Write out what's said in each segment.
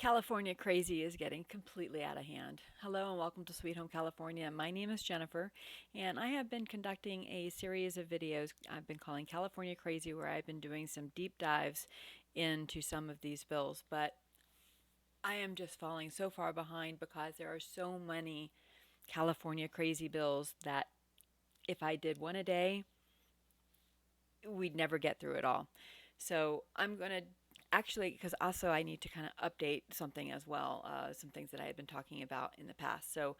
California crazy is getting completely out of hand. Hello and welcome to Sweet Home California. My name is Jennifer, and I have been conducting a series of videos I've been calling California Crazy, where I've been doing some deep dives into some of these bills. But I am just falling so far behind because there are so many California crazy bills that if I did one a day, we'd never get through it all. So I'm going to actually, because also I need to kind of update something as well, some things that I had been talking about in the past. So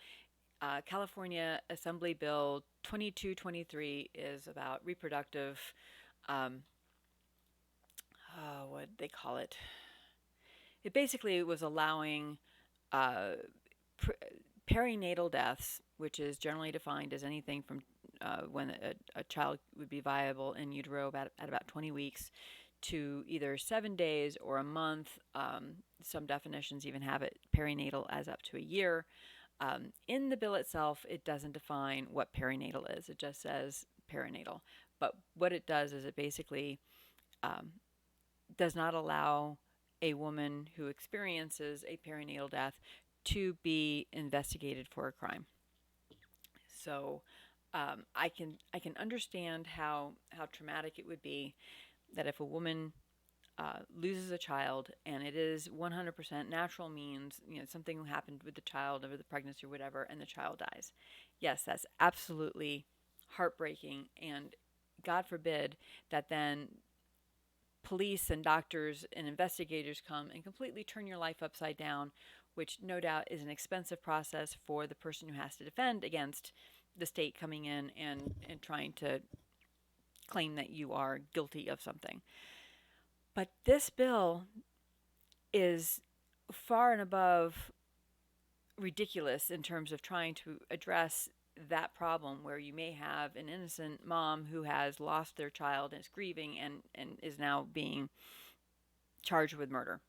California Assembly Bill 2223 is about reproductive, um, what they call it. It basically was allowing uh, pr- perinatal deaths, which is generally defined as anything from when a child would be viable in utero at about 20 weeks to either 7 days or a month. Some definitions even have it perinatal as up to a year. In the bill itself, it doesn't define what perinatal is, it just says perinatal. But what it does is it basically um, does not allow a woman who experiences a perinatal death to be investigated for a crime. So I can understand how traumatic it would be that if a woman loses a child and it is 100% natural means, something happened with the child or the pregnancy or whatever, and the child dies. Yes, that's absolutely heartbreaking, and God forbid that then police and doctors and investigators come and completely turn your life upside down, which no doubt is an expensive process for the person who has to defend against the state coming in and trying to claim that you are guilty of something. But this bill is far and above ridiculous in terms of trying to address that problem where you may have an innocent mom who has lost their child and is grieving and is now being charged with murder.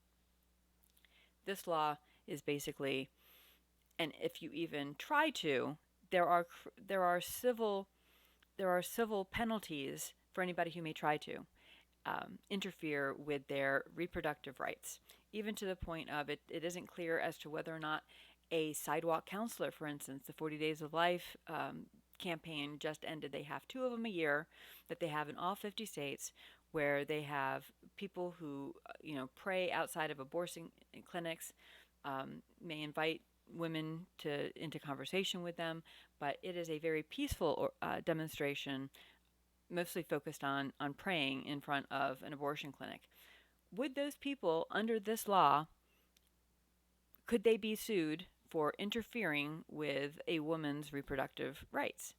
This law is basically, and if you even try to, there are there are civil there are civil penalties for anybody who may try to interfere with their reproductive rights, even to the point of it isn't clear as to whether or not a sidewalk counselor, for instance, the 40 Days of Life campaign just ended. They have two of them a year that they have in all 50 states, where they have people who, pray outside of abortion clinics, may invite women into conversation with them, but it is a very peaceful demonstration, mostly focused on praying in front of an abortion clinic. Would those people, under this law, could they be sued for interfering with a woman's reproductive rights?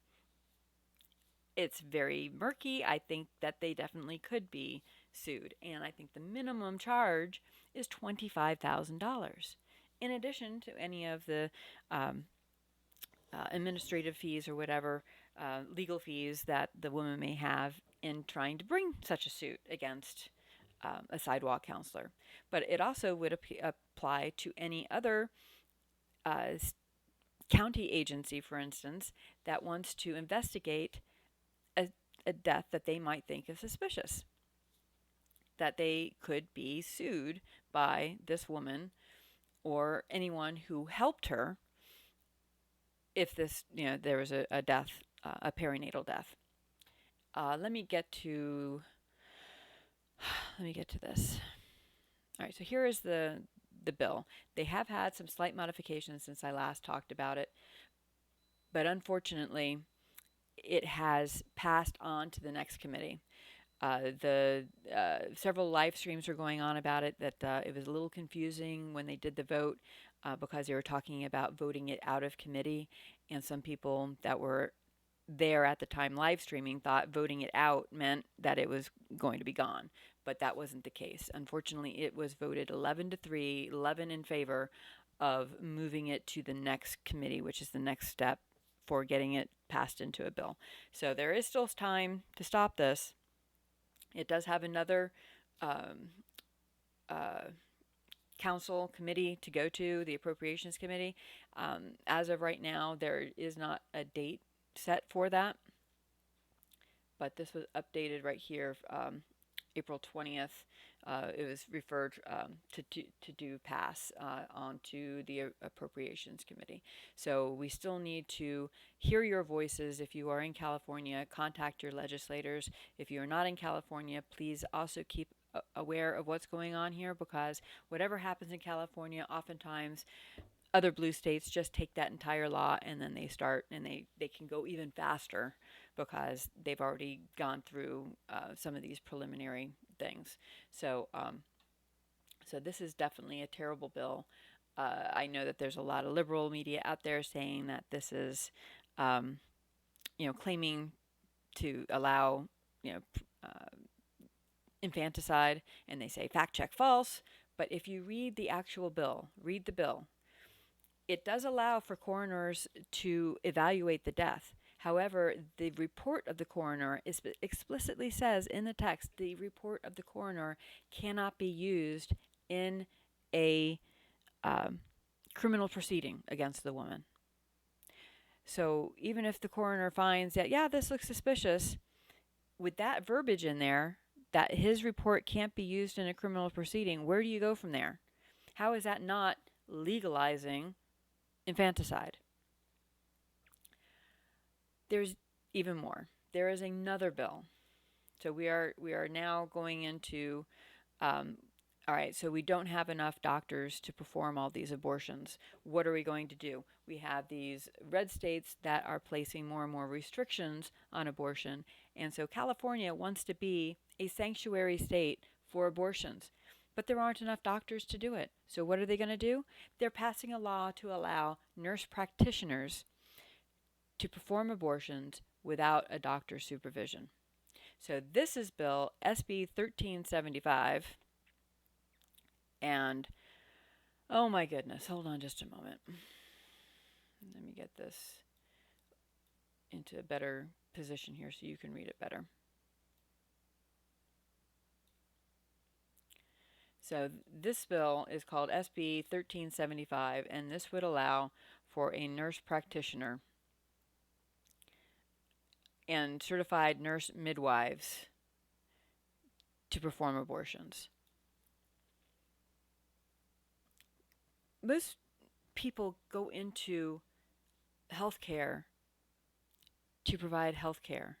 It's very murky. I think that they definitely could be sued. And I think the minimum charge is $25,000, in addition to any of the um, administrative fees or whatever, legal fees that the woman may have in trying to bring such a suit against a sidewalk counselor. But it also would apply to any other uh, county agency, for instance, that wants to investigate a, a death that they might think is suspicious, that they could be sued by this woman or anyone who helped her if this, there was a death, a perinatal death. Let me get to this. All right, so here is the bill. They have had some slight modifications since I last talked about it, but unfortunately, it has passed on to the next committee. The several live streams were going on about it. That it was a little confusing when they did the vote because they were talking about voting it out of committee, and some people that were there at the time live streaming thought voting it out meant that it was going to be gone, but that wasn't the case. Unfortunately, it was voted 11-3, 11 in favor of moving it to the next committee, which is the next step for getting it passed into a bill. So there is still time to stop this. It does have another um, uh, council committee to go to, the appropriations committee. As of right now, there is not a date set for that, but this was updated right here, April 20th, it was referred to do pass onto the Appropriations Committee. So we still need to hear your voices. If you are in California, contact your legislators. If you are not in California, please also keep aware of what's going on here, because whatever happens in California, oftentimes other blue states just take that entire law and then they start, and they can go even faster because they've already gone through some of these preliminary things. So, so this is definitely a terrible bill. I know that there's a lot of liberal media out there saying that this is, claiming to allow, you know, infanticide, and they say fact check false. But if you read the actual bill, read the bill, it does allow for coroners to evaluate the death. However, the report of the coroner explicitly says in the text, the report of the coroner cannot be used in a criminal proceeding against the woman. So even if the coroner finds that, yeah, this looks suspicious, with that verbiage in there, that his report can't be used in a criminal proceeding, where do you go from there? How is that not legalizing infanticide? There's even more. There is another bill. So we are now going into, all right, so we don't have enough doctors to perform all these abortions. What are we going to do? We have these red states that are placing more and more restrictions on abortion. And so California wants to be a sanctuary state for abortions, but there aren't enough doctors to do it. So what are they going to do? They're passing a law to allow nurse practitioners to perform abortions without a doctor's supervision. So this is Bill SB 1375. And, oh my goodness, hold on just a moment. Let me get this into a better position here so you can read it better. So this bill is called SB 1375, and this would allow for a nurse practitioner and certified nurse midwives to perform abortions. Most people go into healthcare to provide healthcare,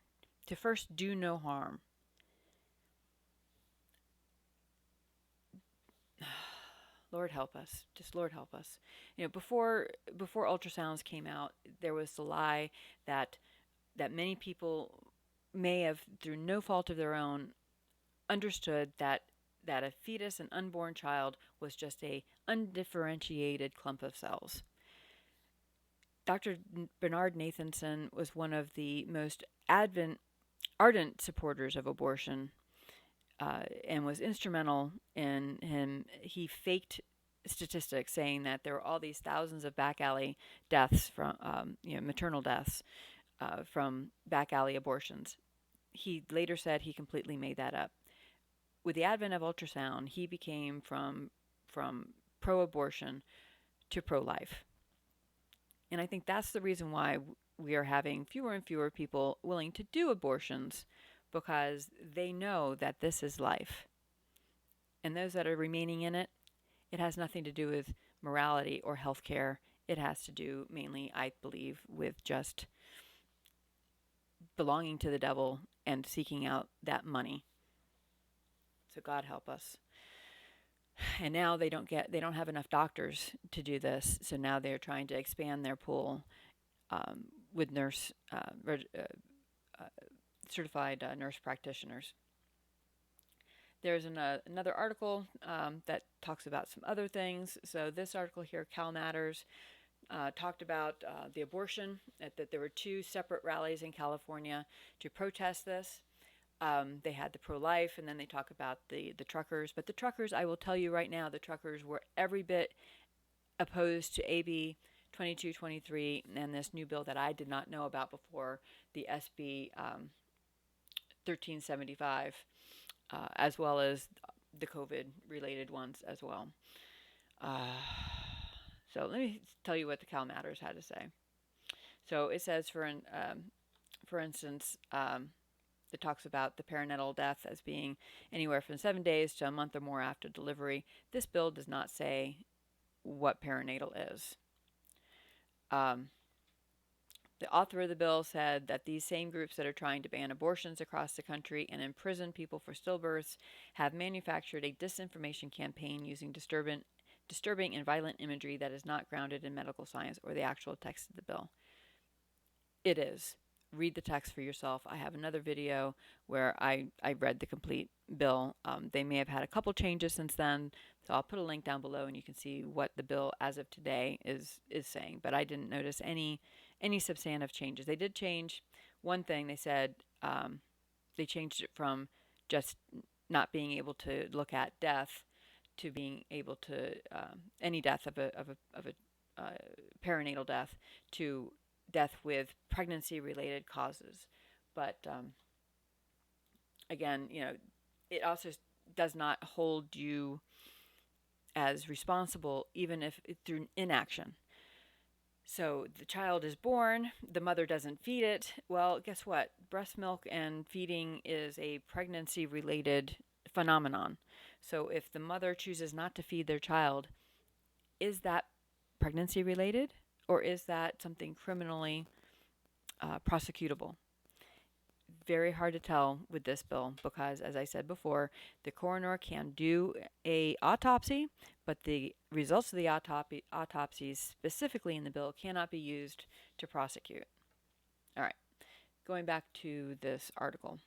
to first do no harm. Lord help us. Just Lord help us. Before ultrasounds came out, there was the lie that many people may have, through no fault of their own, understood that a fetus, an unborn child, was just a undifferentiated clump of cells. Dr. Bernard Nathanson was one of the most ardent supporters of abortion, and was instrumental in him. He faked statistics saying that there were all these thousands of back alley deaths from, maternal deaths from back alley abortions. He later said he completely made that up. With the advent of ultrasound, he became from pro-abortion to pro-life. And I think that's the reason why we are having fewer and fewer people willing to do abortions, because they know that this is life. And those that are remaining in it, it has nothing to do with morality or health care. It has to do mainly, I believe, with just belonging to the devil and seeking out that money. So God help us. And now they don't have enough doctors to do this. So now they're trying to expand their pool with certified nurse practitioners. There's another article that talks about some other things. So this article here, Cal Matters, talked about the abortion, that there were two separate rallies in California to protest this. They had the pro-life, and then they talk about the truckers. But the truckers, I will tell you right now, the truckers were every bit opposed to AB 2223 and this new bill that I did not know about before, the SB 1375, as well as the COVID-related ones as well. So let me tell you what the Cal Matters had to say. So it says, for instance, that talks about the perinatal death as being anywhere from 7 days to a month or more after delivery. This bill does not say what perinatal is. The author of the bill said that these same groups that are trying to ban abortions across the country and imprison people for stillbirths have manufactured a disinformation campaign using disturbing and violent imagery that is not grounded in medical science or the actual text of the bill. It is. Read the text for yourself. I have another video where I read the complete bill. They may have had a couple changes since then, so I'll put a link down below and you can see what the bill as of today is saying. But I didn't notice any substantive changes. They did change one thing. They said they changed it from just not being able to look at death to being able to any death of a perinatal death to death with pregnancy-related causes. But again, it also does not hold you as responsible even if through inaction. So the child is born, the mother doesn't feed it. Well, guess what? Breast milk and feeding is a pregnancy-related phenomenon. So if the mother chooses not to feed their child, is that pregnancy-related, or is that something criminally prosecutable? Very hard to tell with this bill because, as I said before, the coroner can do an autopsy, but the results of the autopsies specifically in the bill cannot be used to prosecute. All right, going back to this article.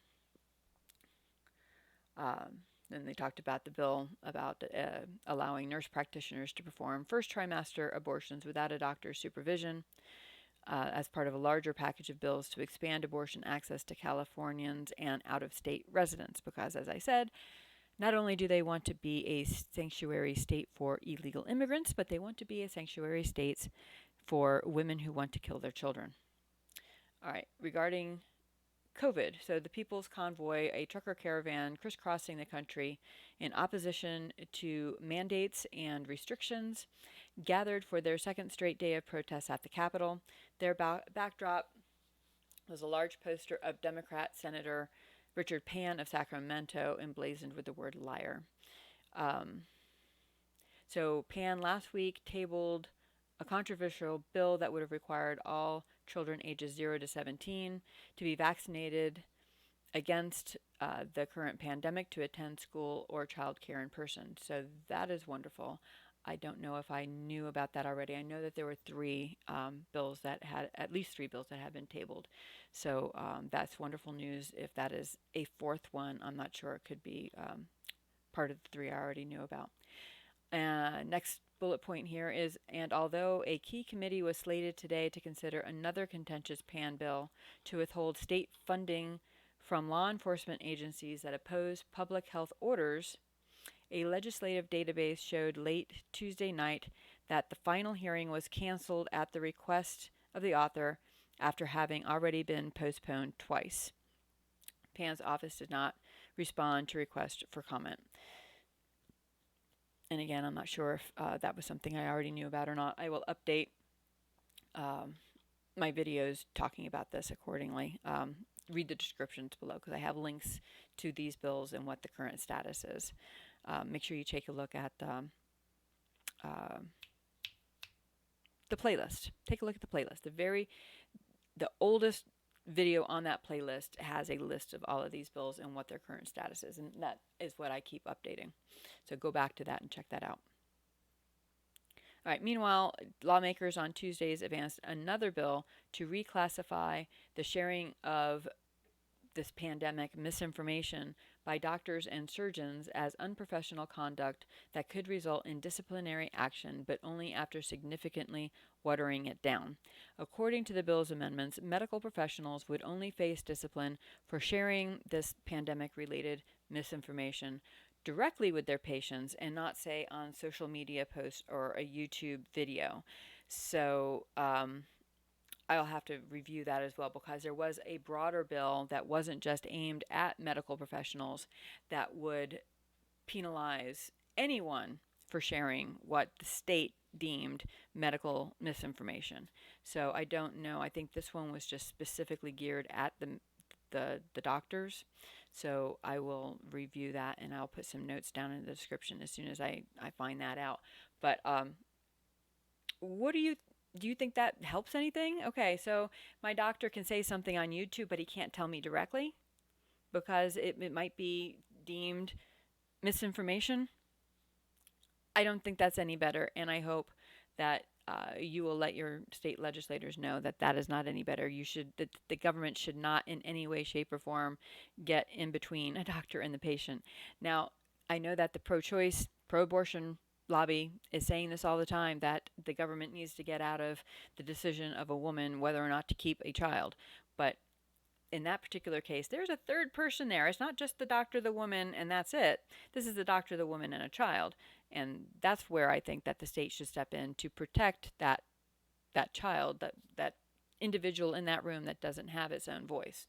Then they talked about the bill about allowing nurse practitioners to perform first trimester abortions without a doctor's supervision as part of a larger package of bills to expand abortion access to Californians and out-of-state residents. Because, as I said, not only do they want to be a sanctuary state for illegal immigrants, but they want to be a sanctuary state for women who want to kill their children. All right, regarding COVID, so the People's Convoy, a trucker caravan crisscrossing the country in opposition to mandates and restrictions, gathered for their second straight day of protests at the Capitol. Their backdrop was a large poster of Democrat Senator Richard Pan of Sacramento emblazoned with the word liar. So Pan last week tabled a controversial bill that would have required all children ages 0 to 17 to be vaccinated against the current pandemic to attend school or child care in person. So that is wonderful. I don't know if I knew about that already. I know that there were at least three bills that had been tabled. So that's wonderful news. If that is a fourth one, I'm not sure. It could be part of the three I already knew about. Next bullet point here is, and although a key committee was slated today to consider another contentious PAN bill to withhold state funding from law enforcement agencies that oppose public health orders, a legislative database showed late Tuesday night that the final hearing was canceled at the request of the author after having already been postponed twice. Pan's office did not respond to requests for comment. And again, I'm not sure if that was something I already knew about or not. I will update my videos talking about this accordingly. Read the descriptions below because I have links to these bills and what the current status is. Make sure you take a look at the playlist. Take a look at the playlist. The oldest video on that playlist has a list of all of these bills and what their current status is, and that is what I keep updating. So go back to that and check that out. All right, meanwhile, lawmakers on Tuesdays advanced another bill to reclassify the sharing of this pandemic misinformation by doctors and surgeons as unprofessional conduct that could result in disciplinary action, but only after significantly watering it down. According to the bill's amendments, medical professionals would only face discipline for sharing this pandemic-related misinformation directly with their patients and not, say, on social media posts or a YouTube video. So, I'll have to review that as well because there was a broader bill that wasn't just aimed at medical professionals that would penalize anyone for sharing what the state deemed medical misinformation. So I don't know. I think this one was just specifically geared at the doctors. So I will review that, and I'll put some notes down in the description as soon as I find that out. But what do you think that helps anything? Okay, so my doctor can say something on YouTube, but he can't tell me directly because it might be deemed misinformation. I don't think that's any better, and I hope that you will let your state legislators know that that is not any better. That the government should not in any way, shape, or form get in between a doctor and the patient. Now, I know that the pro-choice, pro-abortion lobby is saying this all the time, that the government needs to get out of the decision of a woman whether or not to keep a child. But in that particular case, there's a third person there. It's not just the doctor, the woman, and that's it. This is the doctor, the woman, and a child. And that's where I think that the state should step in to protect that child, that individual in that room that doesn't have its own voice.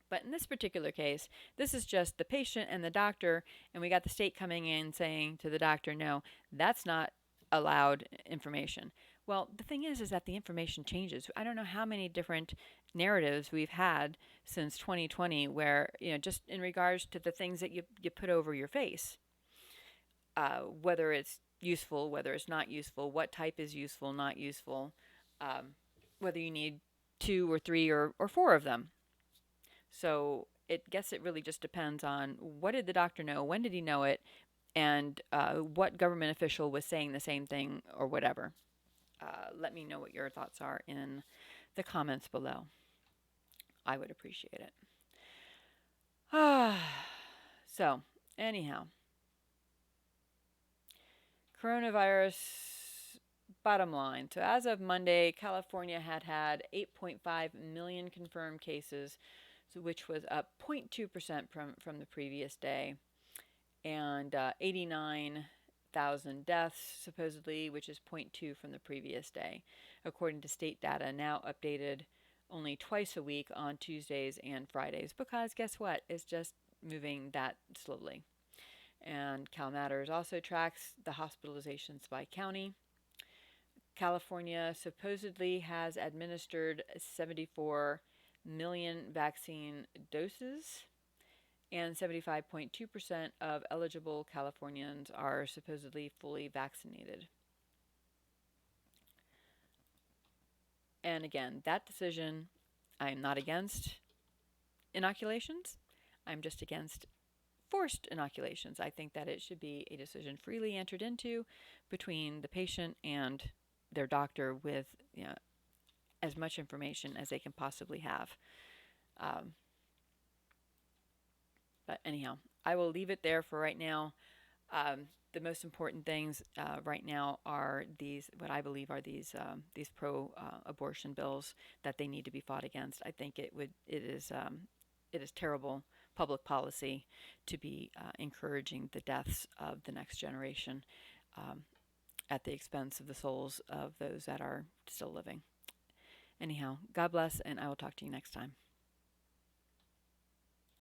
But in this particular case, this is just the patient and the doctor, and we got the state coming in saying to the doctor, no, that's not allowed information. Well, the thing is that the information changes. I don't know how many different narratives we've had since 2020 where, just in regards to the things that you put over your face, whether it's useful, whether it's not useful, what type is useful, not useful, whether you need 2 or 3 or 4 of them. So it really just depends on what did the doctor know, when did he know it, and what government official was saying the same thing or whatever. Let me know what your thoughts are in the comments below. I would appreciate it. So, anyhow, coronavirus bottom line. So as of Monday, California had 8.5 million confirmed cases, which was up 0.2% from the previous day, and 89,000 deaths supposedly, which is 0.2 from the previous day, according to state data now updated only twice a week on Tuesdays and Fridays, because guess what? It's just moving that slowly. And CalMatters also tracks the hospitalizations by county. California supposedly has administered 74 million vaccine doses, and 75.2% of eligible Californians are supposedly fully vaccinated. And again, that decision, I'm not against inoculations. I'm just against forced inoculations. I think that it should be a decision freely entered into between the patient and their doctor with as much information as they can possibly have. But anyhow, I will leave it there for right now. The most important things right now are what I believe are these pro-abortion bills that they need to be fought against. I think it is terrible public policy to be encouraging the deaths of the next generation at the expense of the souls of those that are still living. Anyhow, God bless, and I will talk to you next time.